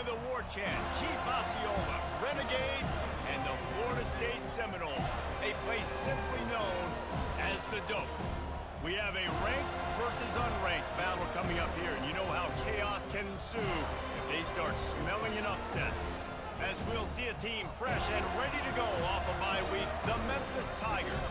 of the war chant, Chief Osceola, Renegade, and the Florida State Seminoles, a place simply known as the Dope. We have a ranked versus unranked battle coming up here, and you know how chaos can ensue if they start smelling an upset. As we'll see a team fresh and ready to go off a bye week, the Memphis Tigers,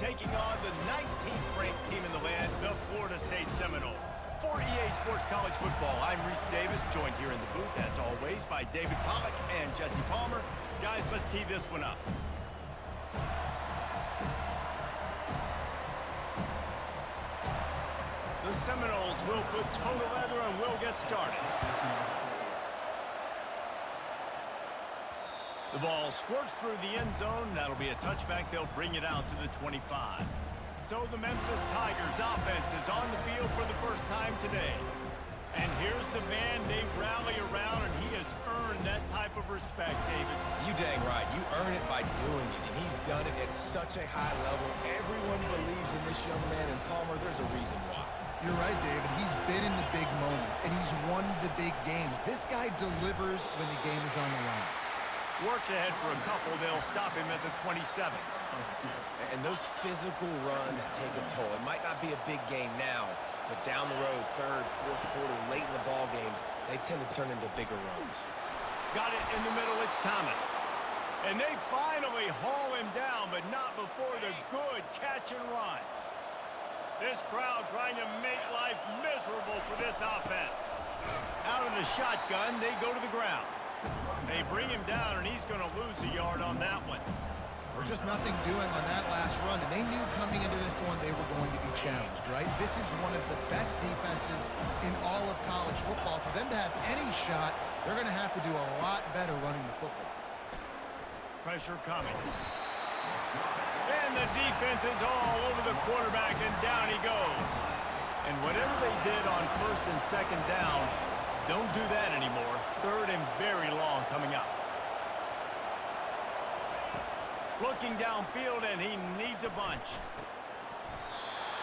taking on the 19th ranked team in the land, the Florida State Seminoles. For EA Sports College Football, I'm Reese Davis, joined here in the booth, as always, by David Pollack and Jesse Palmer. Guys, let's tee this one up. The Seminoles will put toe to leather and will get started. The ball squirts through the end zone. That'll be a touchback. They'll bring it out to the 25. So the Memphis Tigers offense is on the field for the first time today. And here's the man they rally around, and he has earned that type of respect, David. You dang right. You earn it by doing it, and he's done it at such a high level. Everyone believes in this young man, and Palmer, there's a reason why. You're right, David. He's been in the big moments, and he's won the big games. This guy delivers when the game is on the line. Works ahead for a couple. They'll stop him at the 27. And those physical runs take a toll. It might not be a big game now, but down the road, third, fourth quarter, late in the ball games, they tend to turn into bigger runs. Got it in the middle. It's Thomas. And they finally haul him down, but not before the good catch and run. This crowd trying to make life miserable for this offense. Out of the shotgun, they go to the ground. They bring him down, and he's going to lose a yard on that one. Or just nothing doing on that last run, and they knew coming into this one they were going to be challenged, right? This is one of the best defenses in all of college football. For them to have any shot, they're going to have to do a lot better running the football. Pressure coming. And the defense is all over the quarterback, and down he goes. And whatever they did on first and second down, don't do that anymore. Third and very long coming up. Looking downfield, and he needs a bunch.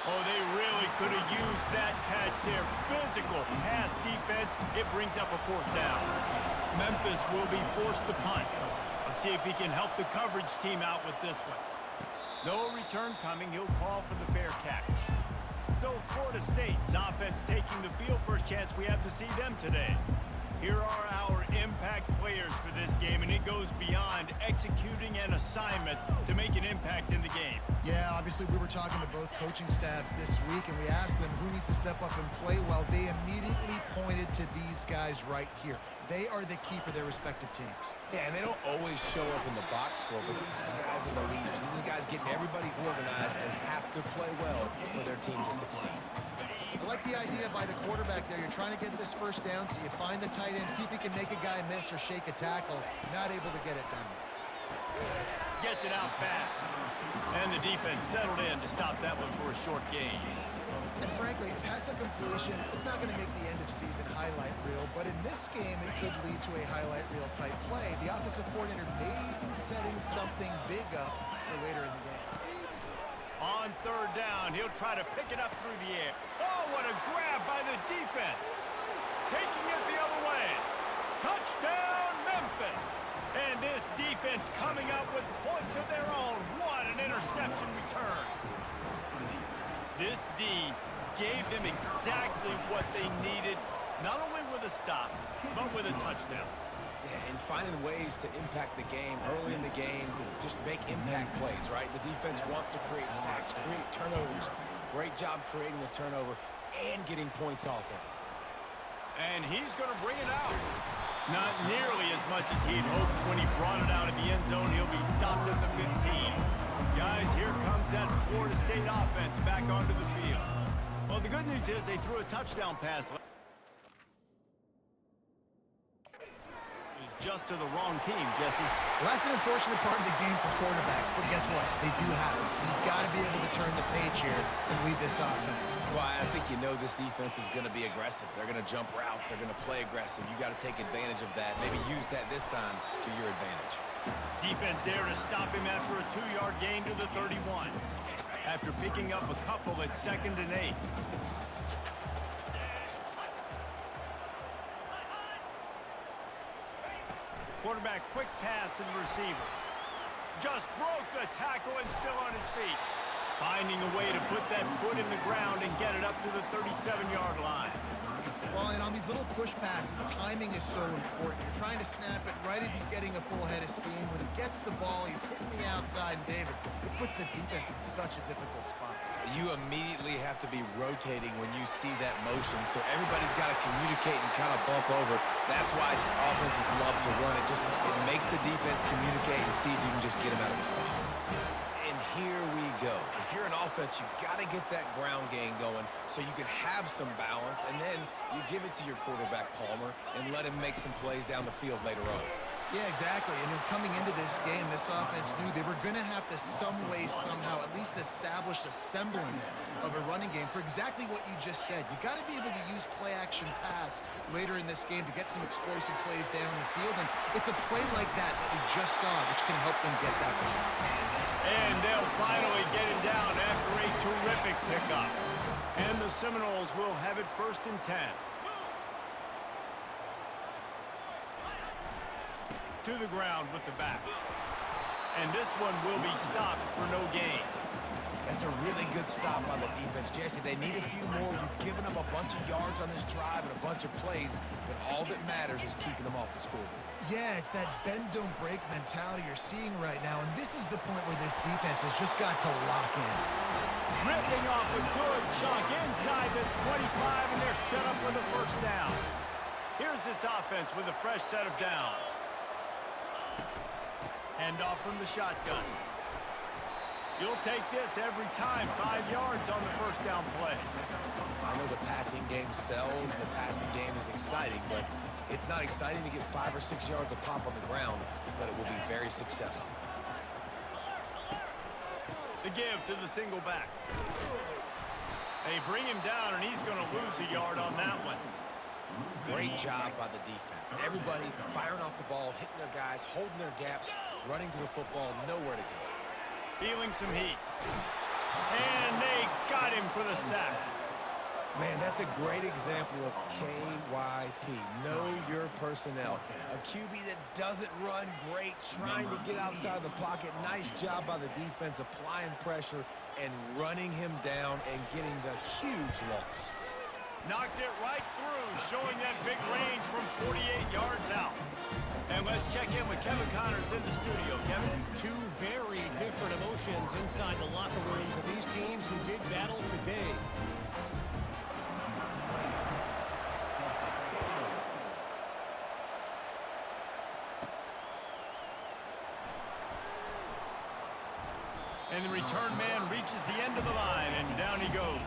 Oh, they really could have used that catch there. Physical pass defense. It brings up a fourth down. Memphis will be forced to punt. Let's see if he can help the coverage team out with this one. No return coming. He'll call for the fair catch. So Florida State's offense taking the field. First chance we have to see them today. Here are our impact players for this game, and it goes beyond executing an assignment to make an impact in the game. Yeah, obviously we were talking to both coaching staffs this week, and we asked them who needs to step up and play well. They immediately pointed to these guys right here. They are the key for their respective teams. Yeah, and they don't always show up in the box score, but these are the guys that are the leaders. These are the guys getting everybody organized and have to play well for their team to succeed. I like the idea by the quarterback there. You're trying to get this first down, so you find the tight end, see if he can make a guy miss or shake a tackle. Not able to get it done. Gets it out fast. And the defense settled in to stop that one for a short gain. And frankly, if that's a completion, it's not going to make the end-of-season highlight reel, but in this game, it could lead to a highlight reel type play. The offensive coordinator may be setting something big up for later in the game. On third down, he'll try to pick it up through the air. Oh, what a grab by the defense. Taking it the other way. Touchdown, Memphis. And this defense coming up with points of their own. What an interception return. This D gave them exactly what they needed, not only with a stop, but with a touchdown. Yeah, and finding ways to impact the game early in the game, just make impact plays, right? The defense wants to create sacks, create turnovers. Great job creating the turnover and getting points off of it. And he's going to bring it out. Not nearly as much as he'd hoped when he brought it out of the end zone. He'll be stopped at the 15. Guys, here comes that Florida State offense back onto the field. Well, the good news is they threw a touchdown pass. Just to the wrong team, Jesse. Well, that's an unfortunate part of the game for quarterbacks, but guess what? They do happen, so you've got to be able to turn the page here and lead this offense. Well, I think you know this defense is going to be aggressive. They're going to jump routes. They're going to play aggressive. You got to take advantage of that. Maybe use that this time to your advantage. Defense there to stop him after a 2-yard gain to the 31. After picking up a couple at 2nd and 8. Quarterback quick pass to the receiver. Just broke the tackle and still on his feet. Finding a way to put that foot in the ground and get it up to the 37-yard line. Well, and on these little push passes, timing is so important. You're trying to snap it right as he's getting a full head of steam. When he gets the ball, he's hitting the outside, and David, it puts the defense in such a difficult spot. You immediately have to be rotating when you see that motion, so everybody's got to communicate and kind of bump over. That's why offenses love to run it. It makes the defense communicate and see if you can just get him out of the spot. And here we go. If you're an offense, you got to get that ground game going so you can have some balance, and then you give it to your quarterback, Palmer, and let him make some plays down the field later on. Yeah, exactly. And then coming into this game, this offense knew they were going to have to some way, somehow, at least establish a semblance of a running game for exactly what you just said. You got to be able to use play-action pass later in this game to get some explosive plays down the field. And it's a play like that we just saw, which can help them get that going. And they'll finally get him down after a terrific pickup. And the Seminoles will have it 1st and 10. To the ground with the back. And this one will be stopped for no gain. That's a really good stop by the defense. Jesse, they need a few more. You've given up a bunch of yards on this drive and a bunch of plays, but all that matters is keeping them off the scoreboard. Yeah, it's that bend, don't break mentality you're seeing right now, and this is the point where this defense has just got to lock in. Ripping off a good chunk inside the 25, and they're set up with a 1st down. Here's this offense with a fresh set of downs. Hand off from the shotgun. You'll take this every time. 5 yards on the 1st down play. I know the passing game sells and the passing game is exciting, but it's not exciting to get 5 or 6 yards of pop on the ground, but it will be very successful. The give to the single back. They bring him down, and he's going to lose a yard on that one. Great job by the defense. Everybody firing off the ball, hitting their guys, holding their gaps, running to the football, nowhere to go. Feeling some heat. And they got him for the sack. Man, that's a great example of KYP. Know your personnel. A QB that doesn't run great, trying to get outside the pocket. Nice job by the defense, applying pressure and running him down and getting the huge loss. Knocked it right through, showing that big range from 48 yards out. And let's check in with Kevin Connors in the studio. Kevin? Two very different emotions inside the locker rooms of these teams who did battle today. And the return man reaches the end of the line, and down he goes.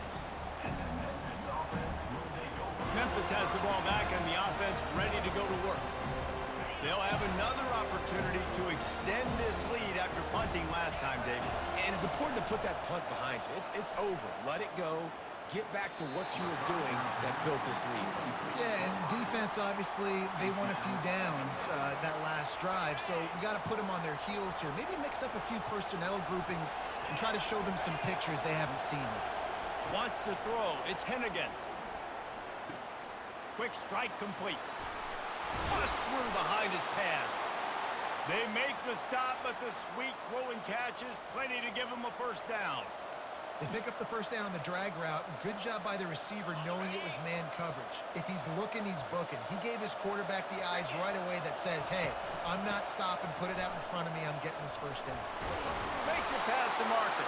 Memphis has the ball back, and the offense ready to go to work. They'll have another opportunity to extend this lead after punting last time, David. And it's important to put that punt behind you. It's over. Let it go. Get back to what you were doing that built this lead. Yeah, and defense, obviously, they won a few downs that last drive, so you got to put them on their heels here. Maybe mix up a few personnel groupings and try to show them some pictures they haven't seen yet. Wants to throw. It's Hennigan. Quick strike complete. Bust through behind his pad. They make the stop, but the sweet rolling catch is plenty to give him a 1st down. They pick up the 1st down on the drag route. Good job by the receiver knowing it was man coverage. If he's looking, he's booking. He gave his quarterback the eyes right away that says, hey, I'm not stopping. Put it out in front of me. I'm getting this 1st down. Makes it past the marker.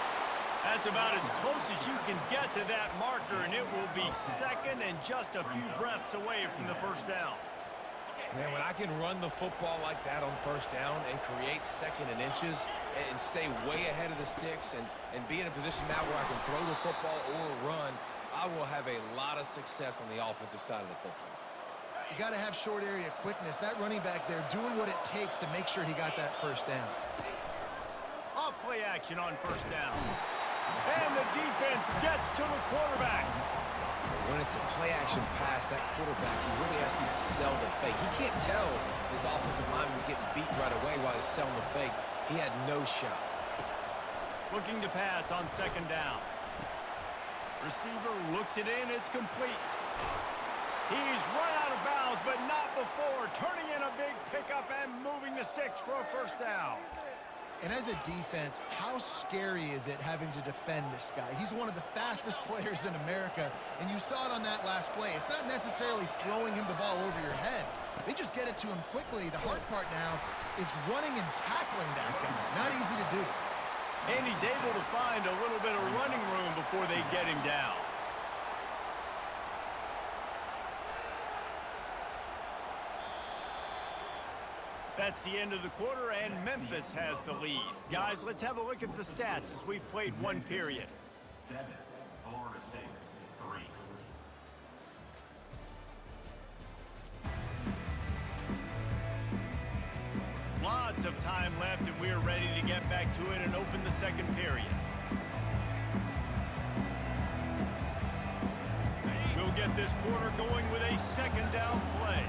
That's about as close as you can get to that marker, and it will be 2nd and just a few breaths away from the 1st down. Man, when I can run the football like that on 1st down and create 2nd and inches and stay way ahead of the sticks and be in a position now where I can throw the football or run, I will have a lot of success on the offensive side of the football. You got to have short area quickness. That running back there doing what it takes to make sure he got that 1st down. Off play action on 1st down. And the defense gets to the quarterback. When it's a play-action pass, that quarterback, he really has to sell the fake. He can't tell his offensive lineman's getting beat right away while he's selling the fake. He had no shot. Looking to pass on 2nd down. Receiver looks it in. It's complete. He's run out of bounds, but not before. Turning in a big pickup and moving And as a defense, how scary is it having to defend this guy? He's one of the fastest players in America, and you saw it on that last play. It's not necessarily throwing him the ball over your head. They just get it to him quickly. The hard part now is running and tackling that guy. Not easy to do. And he's able to find a little bit of running room before they get him down. That's the end of the quarter, and Memphis has the lead. Guys, let's have a look at the stats as we've played one period. 7, Florida State, 3. Lots of time left, and we are ready to get back to it and open the second period. We'll get this quarter going with a second down play.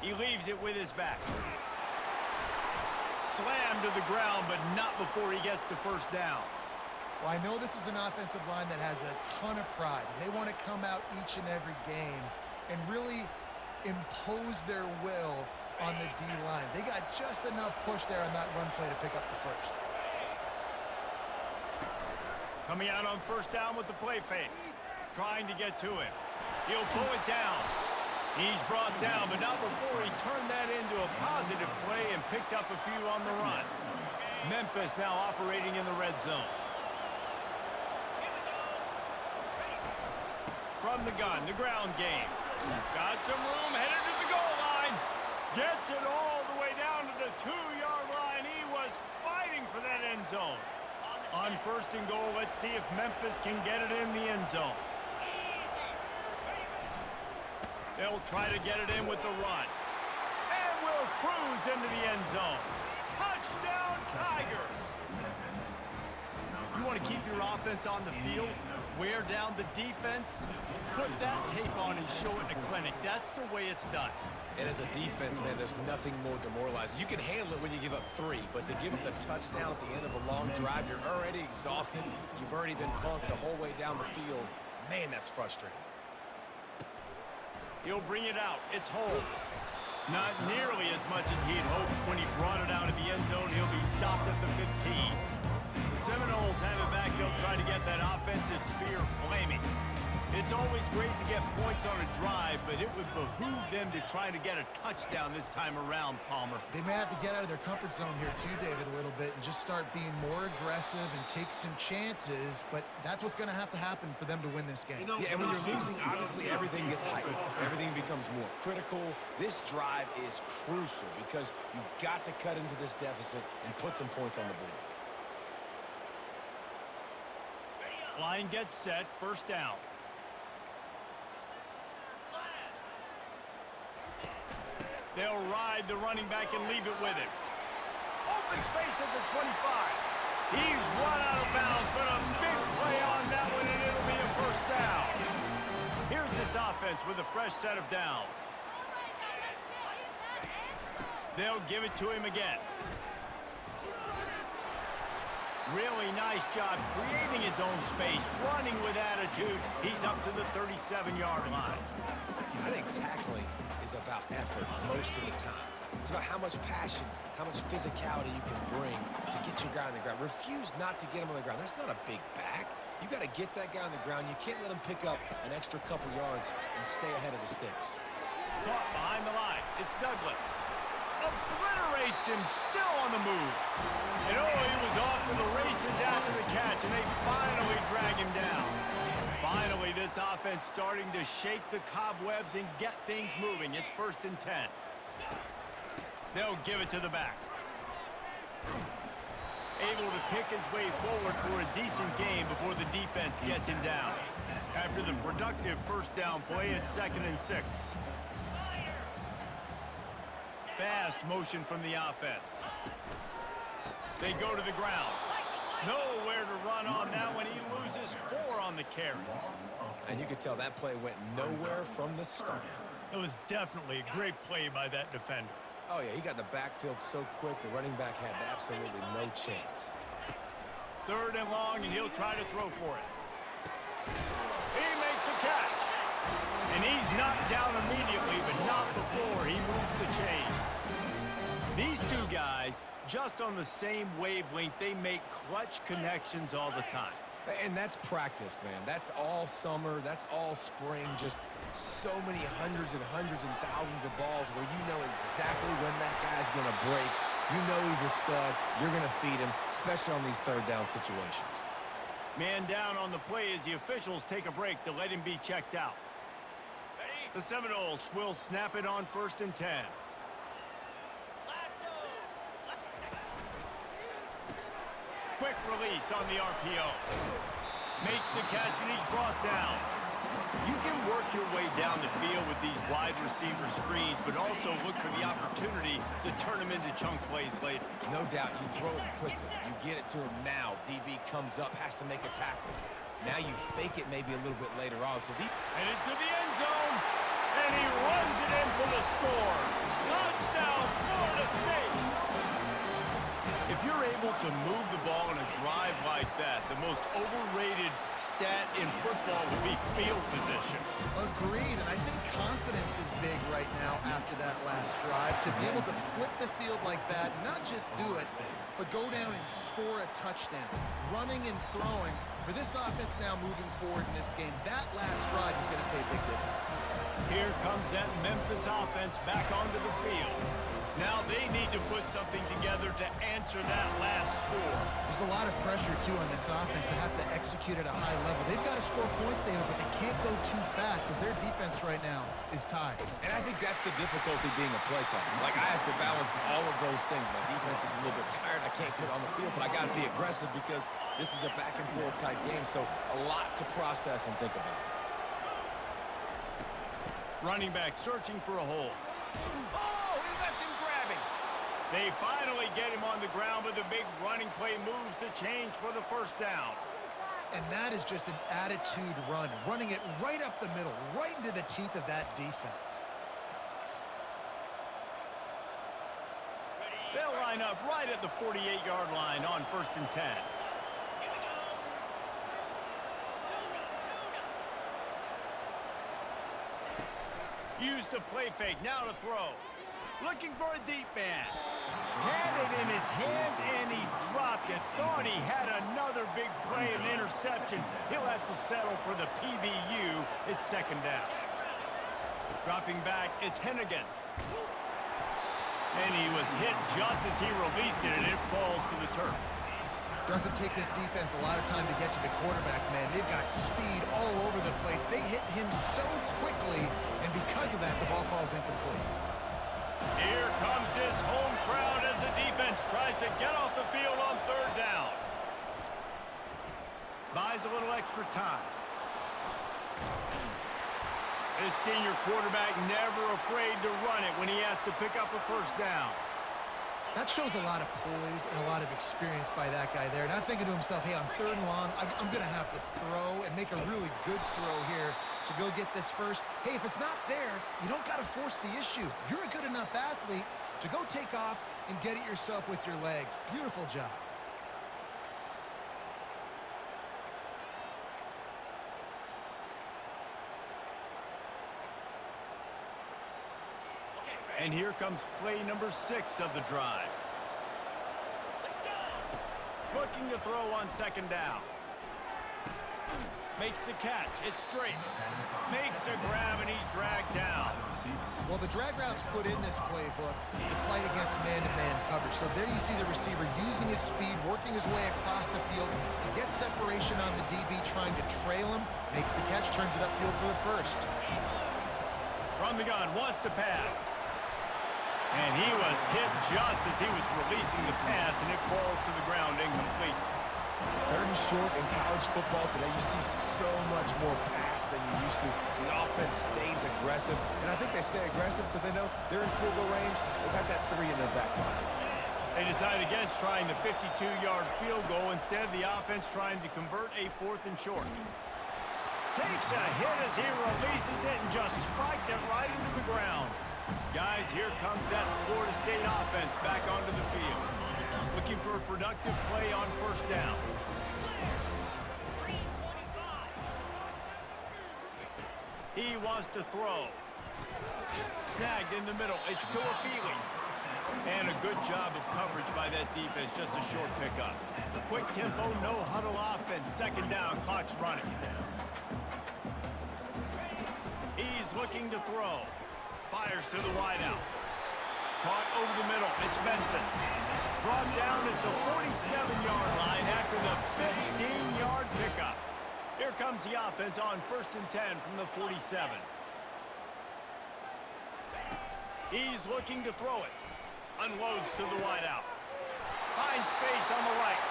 He leaves it with his back. Slammed to the ground, but not before he gets the first down. Well, I know this is an offensive line that has a ton of pride. They want to come out each and every game and really impose their will on the D-line. They got just enough push there on that run play to pick up the first. Coming out on first down with the play fake. Trying to get to him. He'll pull it down. He's brought down, but not before he turned that into a positive play and picked up a few on the run. Memphis now operating in the red zone. From the gun, the ground game. Got some room, headed to the goal line. Gets it all the way down to the 2-yard line. He was fighting for that end zone. On first and goal, let's see if Memphis can get it in the end zone. They'll try to get it in with the run. And will cruise into the end zone. Touchdown, Tigers! You want to keep your offense on the field? Wear down the defense? Put that tape on and show it in a clinic. That's the way it's done. And as a defense, man, there's nothing more demoralizing. You can handle it when you give up 3, but to give up the touchdown at the end of a long drive, you're already exhausted. You've already been punked the whole way down the field. Man, that's frustrating. He'll bring it out. It's Holmes. Not nearly as much as he'd hoped when he brought it out of the end zone. He'll be stopped at the 15. The Seminoles have it back. They'll try to get that offensive spear flaming. It's always great to get points on a drive, but it would behoove them to try to get a touchdown this time around, Palmer. They may have to get out of their comfort zone here too, David, a little bit and just start being more aggressive and take some chances, but that's what's going to have to happen for them to win this game. Yeah, and when you're losing, obviously everything gets heightened. Everything becomes more critical. This drive is crucial because you've got to cut into this deficit and put some points on the board. Line gets set, first down. They'll ride the running back and leave it with him. Open space at the 25. He's run out of bounds, but a big play on that one, and it'll be a first down. Here's this offense with a fresh set of downs. They'll give it to him again. Really nice job creating his own space, running with attitude. He's up to the 37-yard line. I think tackling is about effort most of the time. It's about how much passion, how much physicality you can bring to get your guy on the ground. Refuse not to get him on the ground. That's not a big back. You got to get that guy on the ground. You can't let him pick up an extra couple yards and stay ahead of the sticks. Caught behind the line. It's Douglas. Obliterates him, still on the move. And oh, he was off to the races after the catch, and they finally drag him down. Finally, this offense starting to shake the cobwebs and get things moving. It's 1st and 10. They'll give it to the back. Able to pick his way forward for a decent game before the defense gets him down. After the productive first down play, it's 2nd and 6. Fast motion from the offense. They go to the ground. Nowhere to run on that one. He loses 4 on the carry. And you could tell that play went nowhere from the start. It was definitely a great play by that defender. Oh, yeah, he got in the backfield so quick, the running back had absolutely no chance. 3rd and long, and he'll try to throw for it. He makes a catch. And he's knocked down immediately, but not before he moves the chains. These two guys, just on the same wavelength, they make clutch connections all the time. And that's practiced, man. That's all summer. That's all spring. Just so many hundreds and thousands of balls where you know exactly when that guy's going to break. You know he's a stud. You're going to feed him, especially on these third down situations. Man down on the play as the officials take a break to let him be checked out. The Seminoles will snap it on 1st and 10. Quick release on the RPO. Makes the catch and he's brought down. You can work your way down the field with these wide receiver screens, but also look for the opportunity to turn them into chunk plays later. No doubt, you throw it quickly. You get it to him now. DB comes up, has to make a tackle. Now you fake it maybe a little bit later on. So and into the end zone, and he runs it in for the score. Touchdown, Florida State! If you're able to move the ball in a drive like that, the most overrated stat in football would be field position. Agreed, and I think confidence is big right now after that last drive. To be able to flip the field like that, not just do it, but go down and score a touchdown. Running and throwing. For this offense now moving forward in this game, that last drive is going to pay big dividends. Here comes that Memphis offense back onto the field. Now they need to put something together to answer that last score. There's a lot of pressure, too, on this offense to have to execute at a high level. They've got to score points, David, but they can't go too fast because their defense right now is tied. And I think that's the difficulty being a play caller. Like, I have to balance all of those things. My defense is a little bit tired. I can't put on the field, but I got to be aggressive because this is a back-and-forth type game, so a lot to process and think about. Running back searching for a hole. Oh, he left him grabbing. They finally get him on the ground, but the big running play moves the change for the 1st down. And that is just an attitude run, running it right up the middle, right into the teeth of that defense. They'll line up right at the 48-yard line on 1st and 10. Use the play fake, now to throw. Looking for a deep man. Had it in his hands and he dropped it. Thought he had another big play and interception. He'll have to settle for the PBU. It's 2nd down. Dropping back, it's Hennigan. And he was hit just as he released it, and it falls to the turf. Doesn't take this defense a lot of time to get to the quarterback, man. They've got speed all over the place. They hit him so quickly, and because of that, the ball falls incomplete. Here comes this home crowd as the defense tries to get off the field on 3rd down. Buys a little extra time. This senior quarterback never afraid to run it when he has to pick up a 1st down. That shows a lot of poise and a lot of experience by that guy there. Not thinking to himself, hey, on 3rd and long, I'm going to have to throw and make a really good throw here to go get this first. Hey, if it's not there, you don't got to force the issue. You're a good enough athlete to go take off and get it yourself with your legs. Beautiful job. And here comes play number 6 of the drive. Looking to throw on 2nd down. Makes the catch. It's straight. Makes a grab, and he's dragged down. Well, the drag route's put in this playbook to fight against man-to-man coverage. So there you see the receiver using his speed, working his way across the field. He gets separation on the DB, trying to trail him. Makes the catch, turns it upfield for the 1st. From the gun, wants to pass. And he was hit just as he was releasing the pass, and it falls to the ground incomplete. 3rd and short in college football today, you see so much more pass than you used to. The offense stays aggressive, and I think they stay aggressive because they know they're in field goal range. They've got that 3 in their back pocket. They decide against trying the 52-yard field goal. Instead, the offense trying to convert a 4th and short. Takes a hit as he releases it and just spiked it right into the ground. Guys, here comes that Florida State offense back onto the field. Looking for a productive play on 1st down. He wants to throw. Snagged in the middle. It's to a Feely. And a good job of coverage by that defense, just a short pickup. Quick tempo, no huddle offense, second down, clock's running. He's looking to throw. Fires to the wideout. Caught over the middle, it's Benson. Brought down at the 47-yard line after the 15-yard pickup. Here comes the offense on 1st and 10 from the 47. He's looking to throw it. Unloads to the wideout. Finds space on the right.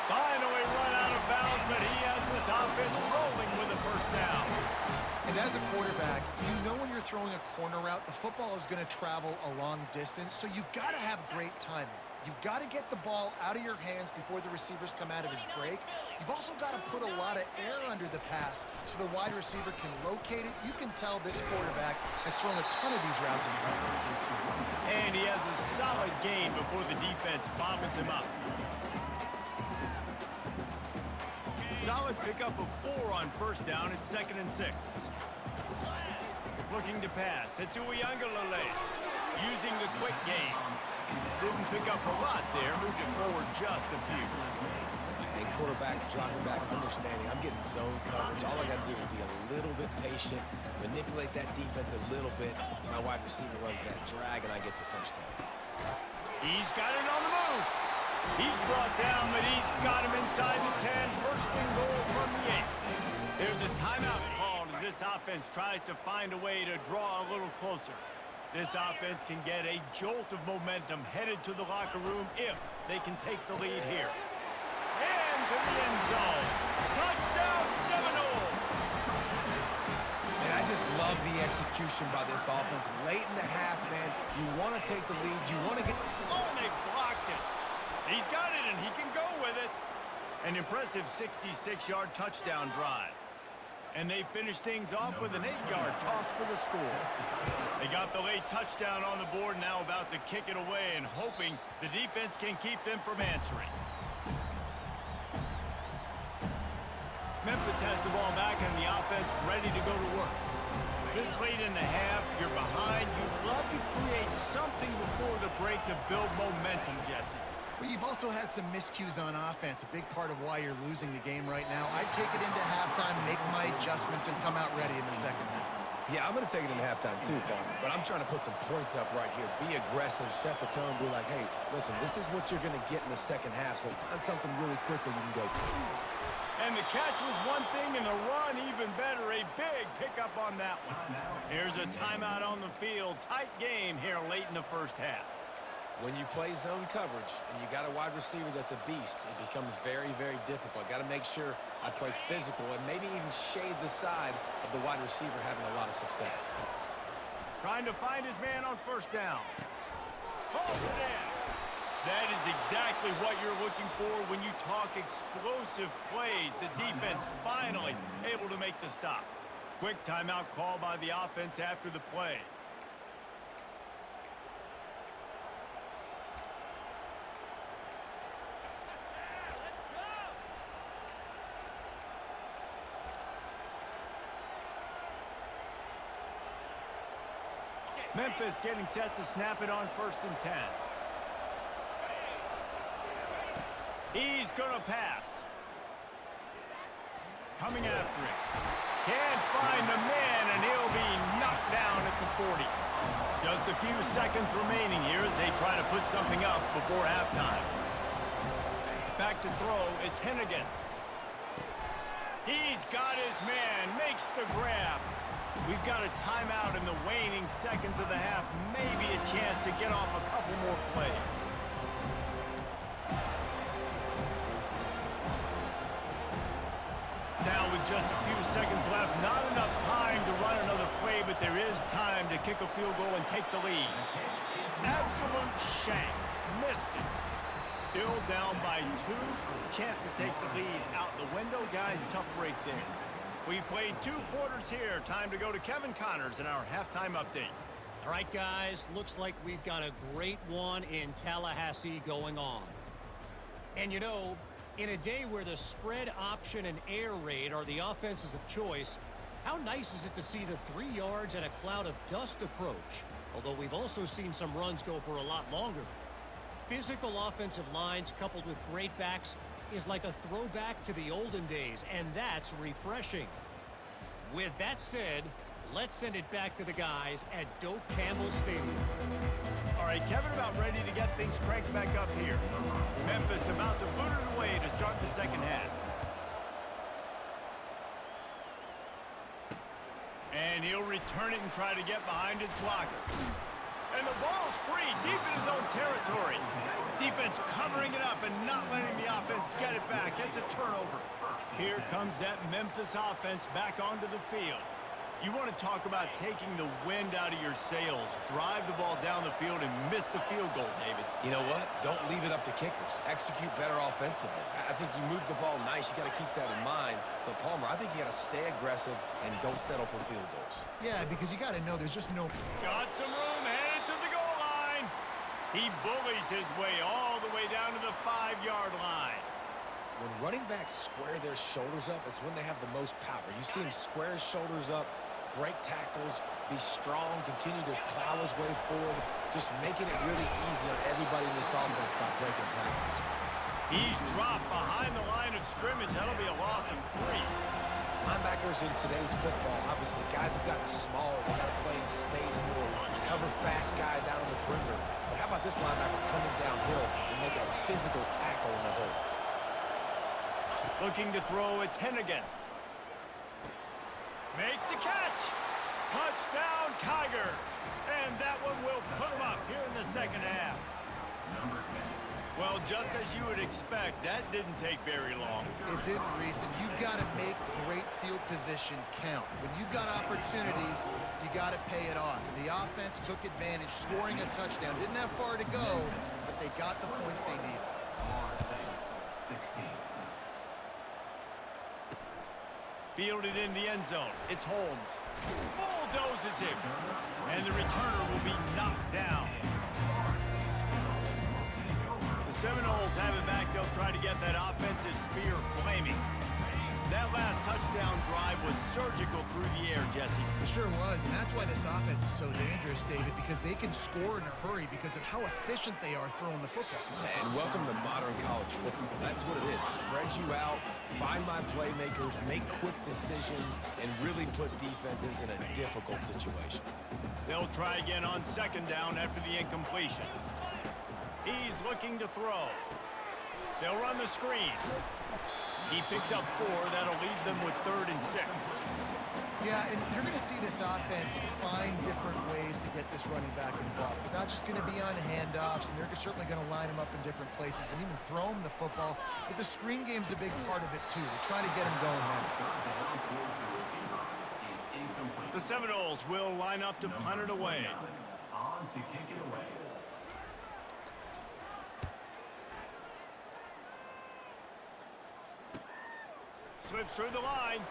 Finally run out of bounds, but he has this offense rolling with a first down. And as a quarterback, you know when you're throwing a corner route, the football is going to travel a long distance, so you've got to have great timing. You've got to get the ball out of your hands before the receivers come out of his break. You've also got to put a lot of air under the pass so the wide receiver can locate it. You can tell this quarterback has thrown a ton of these routes in practice. And he has a solid gain before the defense bobbles him up. Solid pickup of 4 on first down. It's 2nd and 6. Looking to pass. It's Uiagalelei. Using the quick game. Didn't pick up a lot there. Moved it forward just a few. And quarterback dropping back, understanding I'm getting zone coverage. All I got to do is be a little bit patient, manipulate that defense a little bit. My wide receiver runs that drag, and I get the first down. He's got it on the move. He's brought down, but he's got him inside the 10. First and goal from the 8. There's a timeout called as this offense tries to find a way to draw a little closer. This offense can get a jolt of momentum headed to the locker room if they can take the lead here. And to the end zone. Touchdown Seminoles! And I just love the execution by this offense. Late in the half, man, you want to take the lead. You want to get... Oh, they blocked it. He's got it, and he can go with it. An impressive 66-yard touchdown drive. And they finish things off with an 8-yard toss for the score. They got the late touchdown on the board, now about to kick it away and hoping the defense can keep them from answering. Memphis has the ball back and the offense ready to go to work. This late in the half, you're behind. You'd love to create something before the break to build momentum, Jesse. But you've also had some miscues on offense, a big part of why you're losing the game right now. I'd take it into halftime, make my adjustments, and come out ready in the second half. Yeah, I'm going to take it in halftime too, Paul. But I'm trying to put some points up right here. Be aggressive, set the tone, be like, hey, listen, this is what you're going to get in the second half, so find something really quickly you can go to. And the catch was one thing, and the run even better. A big pickup on that one. Here's a timeout on the field. Tight game here late in the first half. When you play zone coverage and you got a wide receiver that's a beast, it becomes very, very difficult. Got to make sure I play physical and maybe even shade the side of the wide receiver having a lot of success. Trying to find his man on first down. Pulls it in. That is exactly what you're looking for when you talk explosive plays. The defense finally able to make the stop. Quick timeout call by the offense after the play. Memphis getting set to snap it on 1st and 10. He's going to pass. Coming after it. Can't find the man, and he'll be knocked down at the 40. Just a few seconds remaining here as they try to put something up before halftime. Back to throw, it's Hennigan. He's got his man, makes the grab. We've got a timeout in the waning seconds of the half. Maybe a chance to get off a couple more plays. Now with just a few seconds left, not enough time to run another play, but there is time to kick a field goal and take the lead. Absolute shank. Missed it. Still down by 2. Chance to take the lead out the window. Guys, tough break there. We've played 2 quarters here. Time to go to Kevin Connors in our halftime update. All right, guys, looks like we've got a great one in Tallahassee going on. And you know, in a day where the spread option and air raid are the offenses of choice, How nice is it to see the 3 yards and a cloud of dust approach? Although we've also seen some runs go for a lot longer. Physical offensive lines coupled with great backs is like a throwback to the olden days, and that's refreshing. With that said, let's send it back to the guys at Doak Campbell Stadium. All right, Kevin about ready to get things cranked back up here. Memphis about to boot it away to start the second half. And he'll return it and try to get behind his blocker. And the ball's free, deep in his own territory. Defense covering it up and not letting the offense get it back. It's a turnover. Here comes that Memphis offense back onto the field. You want to talk about taking the wind out of your sails. Drive the ball down the field and miss the field goal, David. You know what? Don't leave it up to kickers. Execute better offensively. I think you move the ball nice. You got to keep that in mind. But, Palmer, I think you got to stay aggressive and don't settle for field goals. Yeah, because you got to know there's just no... Got some room, headed to the goal line. He bullies his way all the way down to the 5-yard line. When running backs square their shoulders up, it's when they have the most power. You see him square his shoulders up, break tackles, be strong, continue to plow his way forward, just making it really easy on everybody in this offense by breaking tackles. He's dropped behind the line of scrimmage. That'll be a loss of 3. Linebackers in today's football, obviously, guys have gotten smaller. They got to play in space more, cover fast guys out on the perimeter. But how about this linebacker coming downhill and making a physical tackle in the hole? Looking to throw at 10 again. Makes the catch. Touchdown, Tiger. And that one will put him up here in the second half. Well, just as you would expect, that didn't take very long. It didn't, Reese, and you've got to make great field position count. When you've got opportunities, you got to pay it off. And the offense took advantage, scoring a touchdown. Didn't have far to go, but they got the points they needed. Fielded in the end zone. It's Holmes. Bulldozes him. And the returner will be knocked down. The Seminoles have it back. They'll try to get that offensive spear flaming. That last touchdown drive was surgical through the air, Jesse. It sure was, and that's why this offense is so dangerous, David, because they can score in a hurry because of how efficient they are throwing the football. And welcome to modern college football. That's what it is. Spread you out, find my playmakers, make quick decisions, and really put defenses in a difficult situation. They'll try again on second down after the incompletion. He's looking to throw. They'll run the screen. He picks up 4. That'll leave them with 3rd and 6. Yeah, and you're going to see this offense find different ways to get this running back involved. It's not just going to be on handoffs, and they're certainly going to line him up in different places and even throw him the football. But the screen game's a big part of it, too. They're trying to get him going there. The Seminoles will line up to punt it away. On to kick it away. Slips through the line.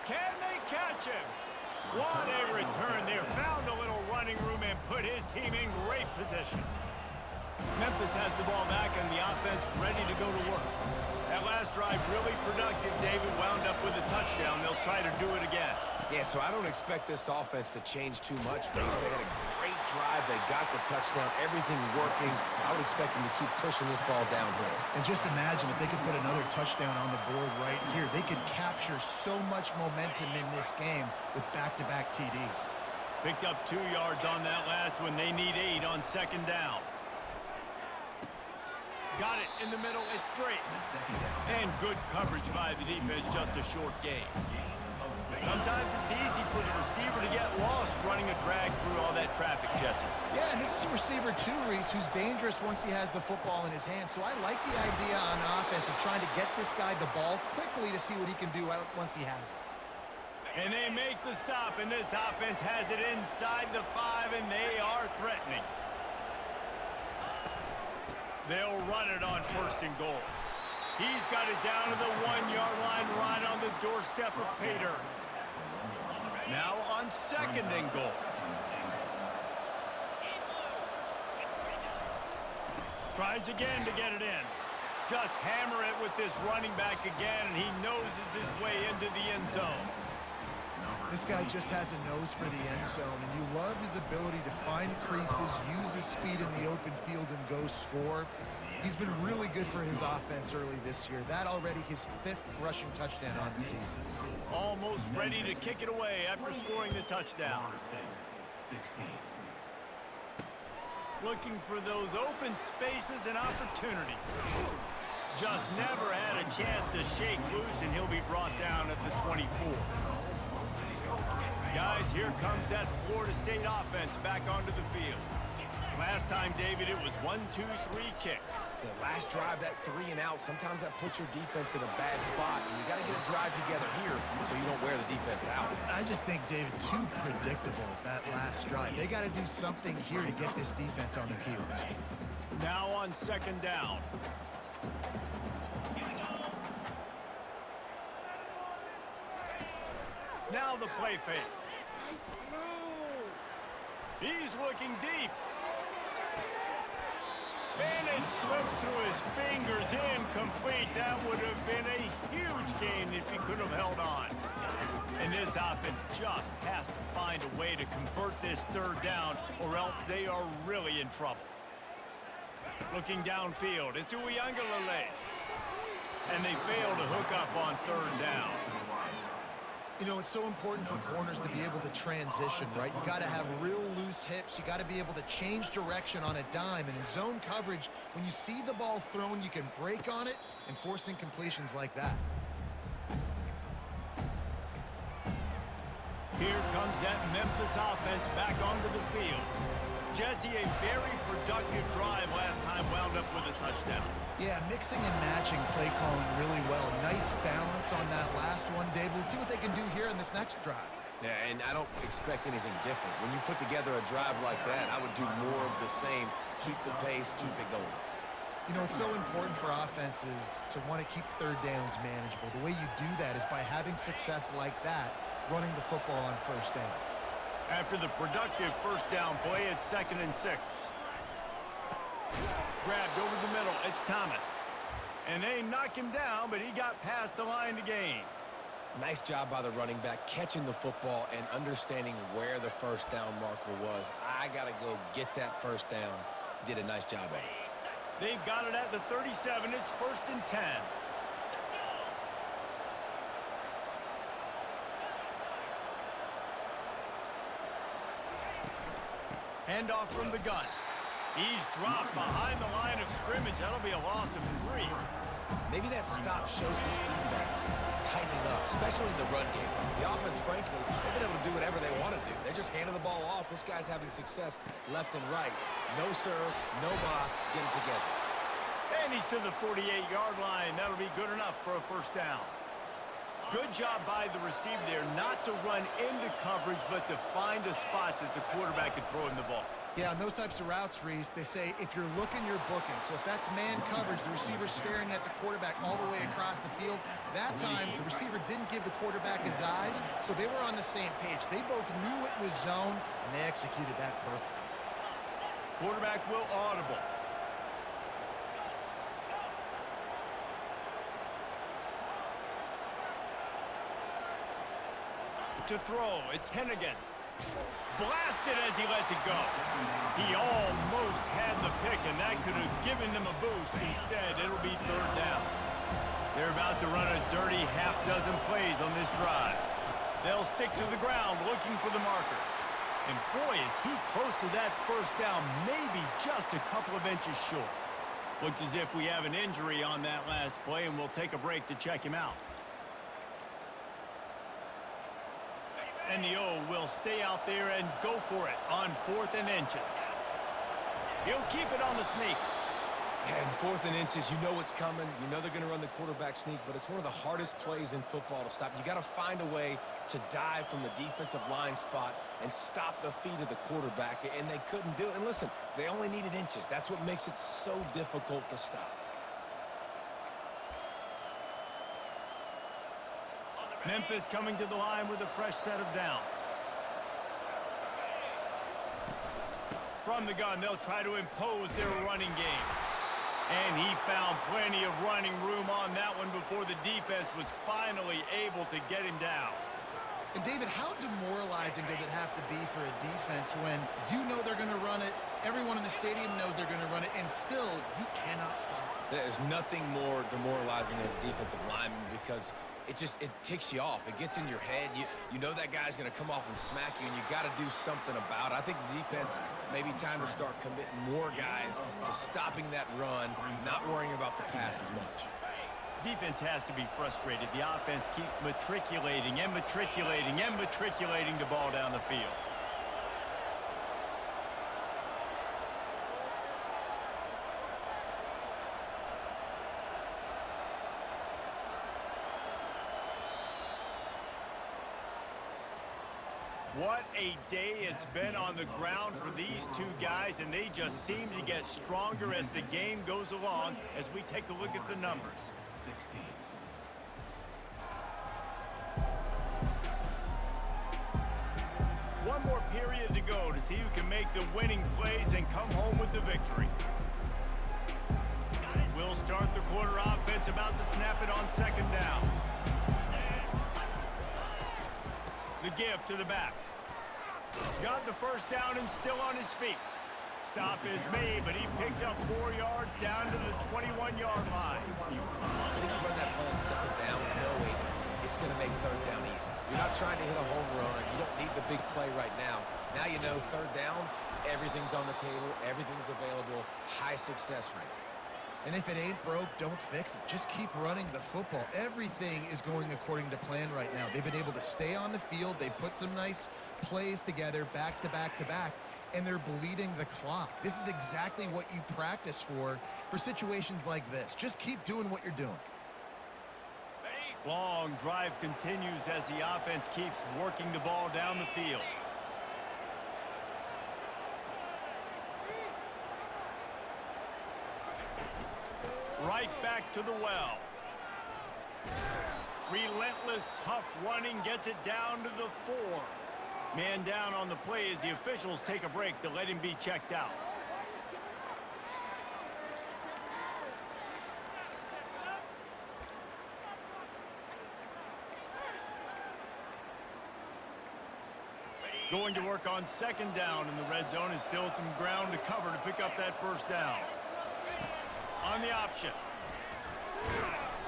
Can they catch him? What a return there. Found a little running room and put his team in great position. Memphis has the ball back and the offense ready to go to work. That last drive really productive. David wound up with a touchdown. They'll try to do it again. Yeah, so I don't expect this offense to change too much, Reese. They had a great drive. They got the touchdown. Everything working. I would expect them to keep pushing this ball downhill. And just imagine if they could put another touchdown on the board right here. They could capture so much momentum in this game with back-to-back TDs. Picked up 2 yards on that last one. They need 8 on second down. Got it in the middle. It's straight. And good coverage by the defense. Just a short gain. Sometimes it's easy for the receiver to get lost running a drag through all that traffic, Jesse. Yeah, and this is a receiver too, Reese, who's dangerous once he has the football in his hand. So I like the idea on offense of trying to get this guy the ball quickly to see what he can do once he has it. And they make the stop, and this offense has it inside the 5, and they are threatening. They'll run it on 1st and goal. He's got it down to the 1-yard line right on the doorstep of Pater. Now on 2nd and goal. Tries again to get it in. Just hammer it with this running back again, and he noses his way into the end zone. This guy just has a nose for the end zone, and you love his ability to find creases, use his speed in the open field, and go score. He's been really good for his offense early this year. That already his 5th rushing touchdown on the season. Almost ready to kick it away after scoring the touchdown. Looking for those open spaces and opportunity. Just never had a chance to shake loose, and he'll be brought down at the 24. Guys, here comes that Florida State offense back onto the field. Last time, David, it was 1-2-3 kick. The last drive, that 3 and out, sometimes that puts your defense in a bad spot, and you got to get a drive together here so you don't wear the defense out. I just think, David, too predictable, that last drive. They got to do something here to get this defense on their heels. Now on 2nd down. Now the play fake. He's looking deep. And it slips through his fingers, incomplete. That would have been a huge gain if he could have held on. And this offense just has to find a way to convert this 3rd down, or else they are really in trouble. Looking downfield, it's Uiagalelei. And they fail to hook up on 3rd down. You know, it's so important for corners to be able to transition, right? You got to have real loose hips. You got to be able to change direction on a dime. And in zone coverage, when you see the ball thrown, you can break on it and force incompletions like that. Here comes that Memphis offense back onto the field. Jesse, a very productive drive last time, wound up with a touchdown. Yeah, mixing and matching play calling really well. Nice balance on that last one, Dave. Let's see what they can do here in this next drive. Yeah, and I don't expect anything different. When you put together a drive like that, I would do more of the same. Keep the pace, keep it going. You know, it's so important for offenses to want to keep 3rd downs manageable. The way you do that is by having success like that, running the football on 1st down. After the productive 1st down play, it's 2nd and 6. Grabbed over the middle, it's Thomas. And they knock him down, but he got past the line to gain. Nice job by the running back, catching the football and understanding where the 1st down marker was. I got to go get that 1st down. He did a nice job of it. They've got it at the 37. It's 1st and 10. Handoff from the gun. He's dropped behind the line of scrimmage. That'll be a loss of 3. Maybe that stop shows this defense is tightening up, especially in the run game. The offense, frankly, they've been able to do whatever they want to do. They're just handing the ball off. This guy's having success left and right. No serve, no boss, get it together. And he's to the 48-yard line. That'll be good enough for a 1st down. Good job by the receiver there, not to run into coverage, but to find a spot that the quarterback can throw him the ball. Yeah, on those types of routes, Reese, they say if you're looking, you're booking. So if that's man coverage, the receiver's staring at the quarterback all the way across the field. That time, the receiver didn't give the quarterback his eyes, so they were on the same page. They both knew it was zone, and they executed that perfectly. Quarterback will audible. To throw, it's Hennigan. Blasted as he lets it go. He almost had the pick, and that could have given them a boost. Instead, it'll be 3rd down. They're about to run a dirty half-dozen plays on this drive. They'll stick to the ground looking for the marker. And boy, is he close to that 1st down, maybe just a couple of inches short. Looks as if we have an injury on that last play, and we'll take a break to check him out. And the O will stay out there and go for it on 4th and inches. He'll keep it on the sneak. And 4th and inches, you know what's coming. You know they're going to run the quarterback sneak, but it's one of the hardest plays in football to stop. You got to find a way to dive from the defensive line spot and stop the feet of the quarterback, and they couldn't do it. And listen, they only needed inches. That's what makes it so difficult to stop. Memphis coming to the line with a fresh set of downs. From the gun, they'll try to impose their running game. And he found plenty of running room on that one before the defense was finally able to get him down. And David, how demoralizing does it have to be for a defense when you know they're going to run it, everyone in the stadium knows they're going to run it, and still you cannot stop it? There's nothing more demoralizing as a defensive lineman because it ticks you off. It gets in your head. You know that guy's going to come off and smack you, and you got to do something about it. I think the defense maybe time to start committing more guys to stopping that run, not worrying about the pass as much. Defense has to be frustrated. The offense keeps matriculating and matriculating and matriculating the ball down the field. What a day it's been on the ground for these two guys, and they just seem to get stronger as the game goes along as we take a look at the numbers. 16. One more period to go to see who can make the winning plays and come home with the victory. We'll start the quarter. Offense about to snap it on second down. The give to the back. Got the first down and still on his feet. Stop is made, but he picks up 4 yards down to the 21-yard line. I think you run that play on second down knowing it's going to make third down easy. You're not trying to hit a home run. You don't need the big play right now. Now you know third down, everything's on the table, everything's available, high success rate. And if it ain't broke, don't fix it. Just keep running the football. Everything is going according to plan right now. They've been able to stay on the field. They put some nice plays together back to back to back, and they're bleeding the clock. This is exactly what you practice for situations like this. Just keep doing what you're doing. Long drive continues as the offense keeps working the ball down the field. Right back to the well. Relentless, tough running gets it down to the 4. Man down on the play as the officials take a break to let him be checked out. Going to work on second down in the red zone, and still some ground to cover to pick up that first down. On the option.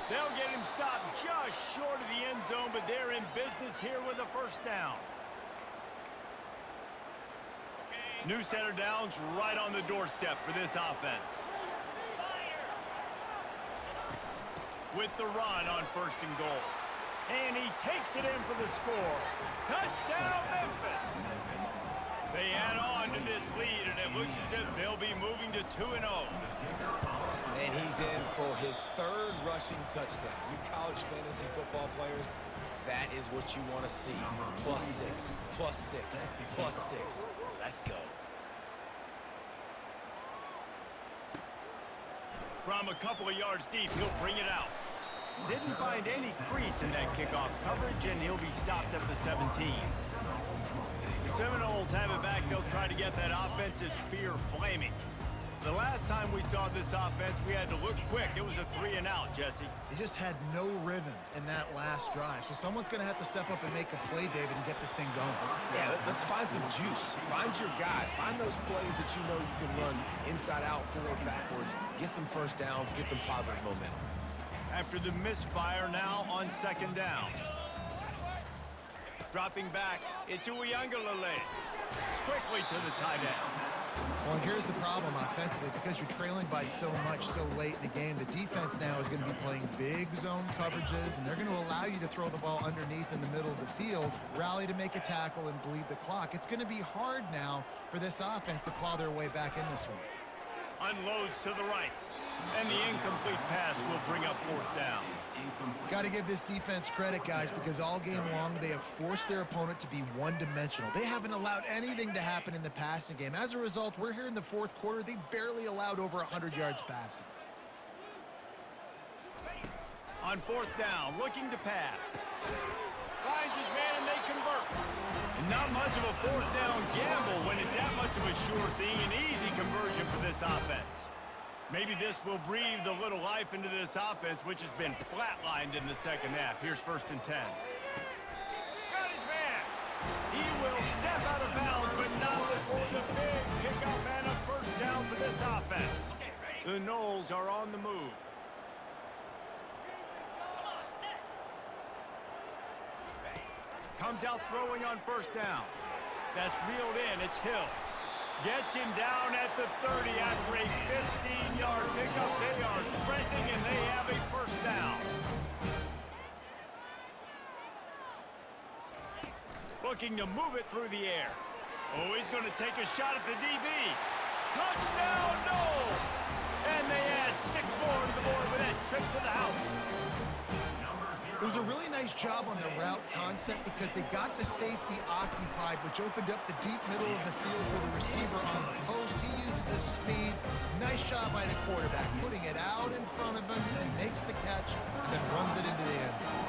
They'll get him stopped just short of the end zone, but they're in business here with a first down. New set of downs right on the doorstep for this offense. With the run on first and goal. And he takes it in for the score. Touchdown, Memphis! They add on to this lead, and it looks as if they'll be moving to 2-0. And he's in for his third rushing touchdown. You college fantasy football players, that is what you want to see. +6, +6, +6. Let's go. From a couple of yards deep, he'll bring it out. Didn't find any crease in that kickoff coverage, and he'll be stopped at the 17. The Seminoles have it back. They'll try to get that offensive spear flaming. The last time we saw this offense, we had to look quick. It was a 3-and-out, Jesse. They just had no rhythm in that last drive. So someone's going to have to step up and make a play, David, and get this thing going. Yeah, let's find some juice. Find your guy. Find those plays that you know you can run inside out, forward, backwards. Get some first downs. Get some positive momentum. After the misfire, now on second down. Dropping back, it's Uiagalelei. Quickly to the tight end. Well, and here's the problem offensively. Because you're trailing by so much so late in the game, the defense now is going to be playing big zone coverages, and they're going to allow you to throw the ball underneath in the middle of the field, rally to make a tackle, and bleed the clock. It's going to be hard now for this offense to claw their way back in this one. Unloads to the right. And the incomplete pass will bring up fourth down. Got to give this defense credit, guys, because all game long they have forced their opponent to be one-dimensional. They haven't allowed anything to happen in the passing game. As a result, we're here in the fourth quarter. They barely allowed over 100 yards passing. On fourth down, looking to pass. Finds his man and they convert. And not much of a fourth down gamble when it's that much of a sure thing. An easy conversion for this offense. Maybe this will breathe a little life into this offense, which has been flatlined in the second half. Here's 1st and 10. Got his man. He will step out of bounds, but not before the big pickup and a 1st down for this offense. The Noles are on the move. Comes out throwing on 1st down. That's reeled in. It's Hill. Gets him down at the 30 after a 15-yard pickup. They are threatening, and they have a 1st down. Looking to move it through the air. Oh, he's going to take a shot at the DB. Touchdown, Noles! And they add 6 more to the board with that trip to the house. It was a really nice job on the route concept because they got the safety occupied, which opened up the deep middle of the field for the receiver on the post. He uses his speed. Nice job by the quarterback, putting it out in front of him. He makes the catch, then runs it into the end zone.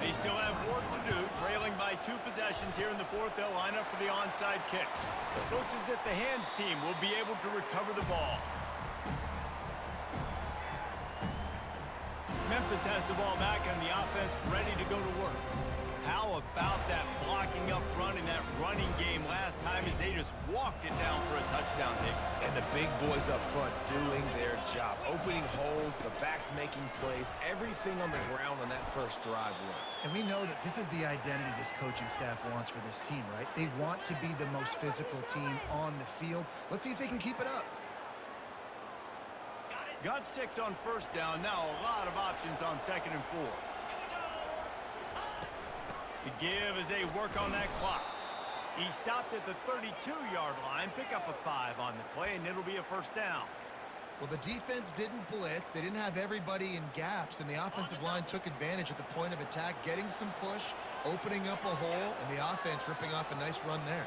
They still have work to do, trailing by 2 possessions here in the 4th. They'll line up for the onside kick. Looks as if the hands team will be able to recover the ball. Memphis has the ball back and the offense ready to go to work. How about that blocking up front in that running game last time as they just walked it down for a touchdown, Nick? And the big boys up front doing their job. Opening holes, the backs making plays, everything on the ground on that 1st drive worked. And we know that this is the identity this coaching staff wants for this team, right? They want to be the most physical team on the field. Let's see if they can keep it up. Got 6 on 1st down. Now a lot of options on 2nd and 4. The give as they work on that clock. He stopped at the 32-yard line. Pick up a 5 on the play, and it'll be a 1st down. Well, the defense didn't blitz. They didn't have everybody in gaps, and the offensive line took advantage at the point of attack, getting some push, opening up a hole, and the offense ripping off a nice run there.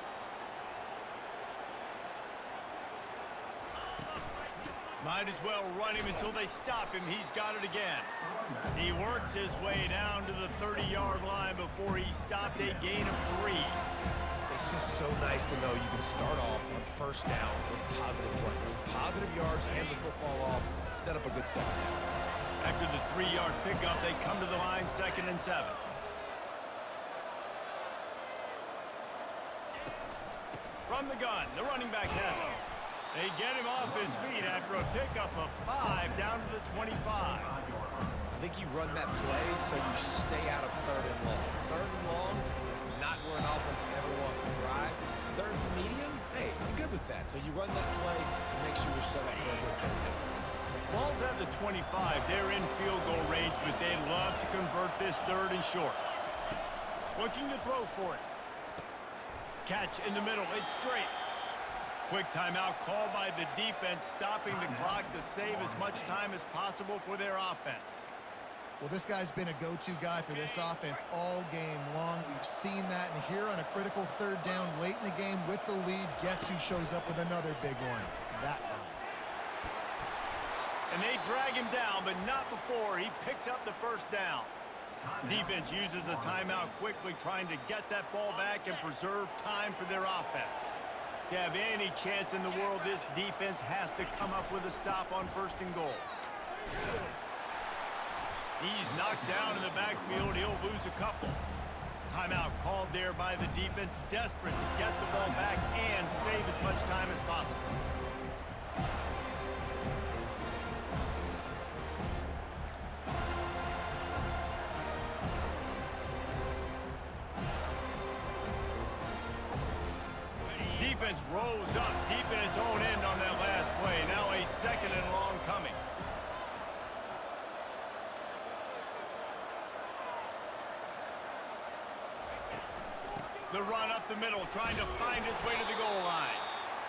Might as well run him until they stop him. He's got it again. He works his way down to the 30-yard line before he stopped, a gain of 3. It's just so nice to know you can start off on 1st down with positive plays. Positive yards, hand the football off, set up a good 2nd down. After the 3-yard pickup, they come to the line 2nd and 7. From the gun, the running back has it. They get him off his feet after a pickup of 5 down to the 25. I think you run that play so you stay out of 3rd and long. 3rd and long is not where an offense ever wants to thrive. 3rd and medium, hey, I'm good with that. So you run that play to make sure you're set up for a good 3rd down. Ball's at the 25. They're in field goal range, but they'd love to convert this 3rd and short. Looking to throw for it. Catch in the middle. It's straight. Quick timeout called by the defense, stopping the clock to save as much time as possible for their offense. Well, this guy's been a go-to guy for this offense all game long. We've seen that, and here on a critical 3rd down late in the game with the lead, guess who shows up with another big one? That guy. And they drag him down, but not before he picks up the 1st down. Defense uses a timeout quickly, trying to get that ball back and preserve time for their offense. To have any chance in the world, this defense has to come up with a stop on 1st and goal. He's knocked down in the backfield. He'll lose a couple. Timeout called there by the defense, desperate to get the ball back and save as much time as possible. Defense rolls up deep in its own end on that last play. Now a 2nd and long coming. The run up the middle, trying to find its way to the goal line.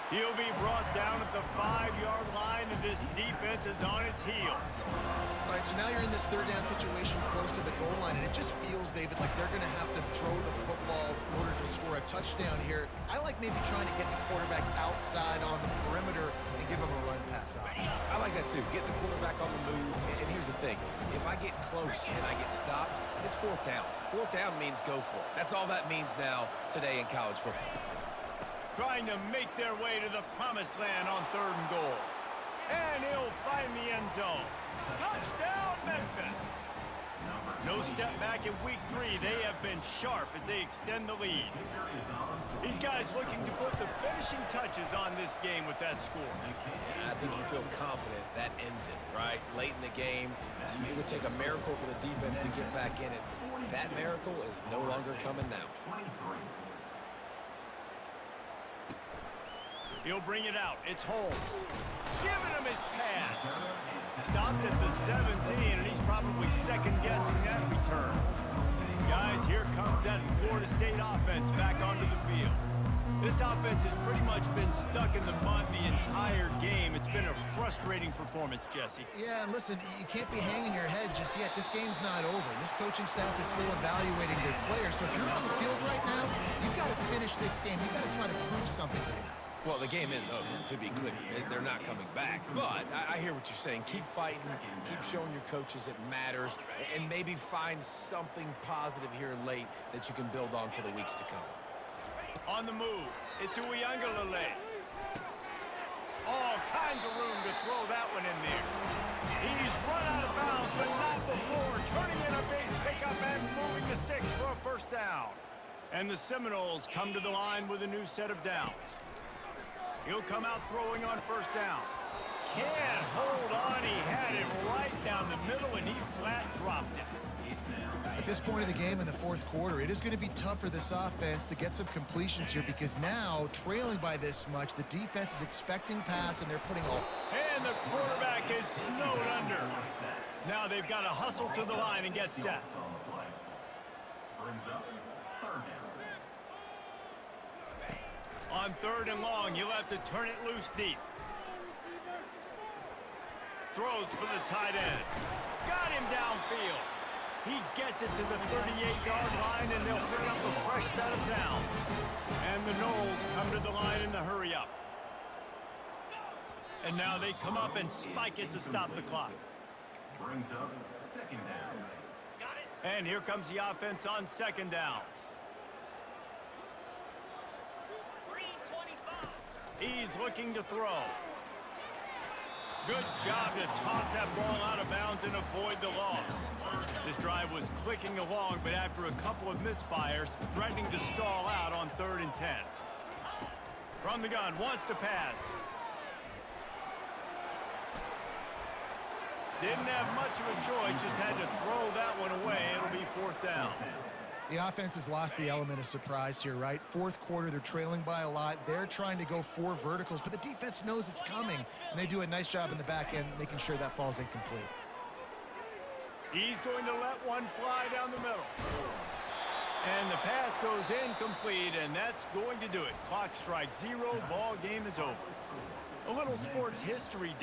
He'll be brought down at the 5-yard line, and this defense is on its heels. All right, so now you're in this 3rd down situation close to the goal line, and it just feels, David, like they're going to have to throw the football in order to score a touchdown here. I like maybe trying to get the quarterback outside on the perimeter and give him a run-pass option. I like that too. Get the quarterback on the move. And here's the thing. If I get close and I get stopped, it's 4th down. 4th down means go for it. That's all that means now today in college football. Trying to make their way to the promised land on 3rd and goal. And he'll find the end zone. Touchdown, Memphis. No step back in week 3. They have been sharp as they extend the lead. These guys looking to put the finishing touches on this game with that score. I think you feel confident that ends it, right? Late in the game, it would take a miracle for the defense to get back in it. That miracle is no longer coming now. He'll bring it out. It's Holmes. Giving him his pass. Stopped at the 17, and he's probably second-guessing that return. Guys, here comes that Florida State offense back onto the field. This offense has pretty much been stuck in the mud the entire game. It's been a frustrating performance, Jesse. Yeah, and listen, you can't be hanging your head just yet. This game's not over. This coaching staff is still evaluating their players. So if you're on the field right now, you've got to finish this game. You've got to try to prove something to them. Well, the game is over, to be clear. They're not coming back. But I hear what you're saying. Keep fighting. Keep showing your coaches it matters. And maybe find something positive here late that you can build on for the weeks to come. On the move, it's Uyangalele. All kinds of room to throw that one in there. He's run out of bounds, but not before turning in a big pickup and moving the sticks for a first down. And the Seminoles come to the line with a new set of downs. He'll come out throwing on first down. Can't hold on. He had it right down the middle, and he flat dropped it. At this point of the game in the fourth quarter, it is going to be tough for this offense to get some completions here because now, trailing by this much, the defense is expecting pass, and they're putting all... And the quarterback is snowed under. Now they've got to hustle to the line and get set. On third and long, you'll have to turn it loose deep. Throws for the tight end. Got him downfield. He gets it to the 38-yard line, and they'll pick up a fresh set of downs. And the Noles come to the line in the hurry-up. And now they come up and spike it to stop the clock. Brings up second down. And here comes the offense on second down. He's looking to throw. Good job to toss that ball out of bounds and avoid the loss. This drive was clicking along, but after a couple of misfires, threatening to stall out on 3rd and 10. From the gun, wants to pass. Didn't have much of a choice, just had to throw that one away. It'll be 4th down. The offense has lost the element of surprise here, right? Fourth quarter, they're trailing by a lot. They're trying to go 4 verticals, but the defense knows it's coming, and they do a nice job in the back end making sure that falls incomplete. He's going to let one fly down the middle. And the pass goes incomplete, and that's going to do it. Clock strikes 0, ball game is over. A little sports history.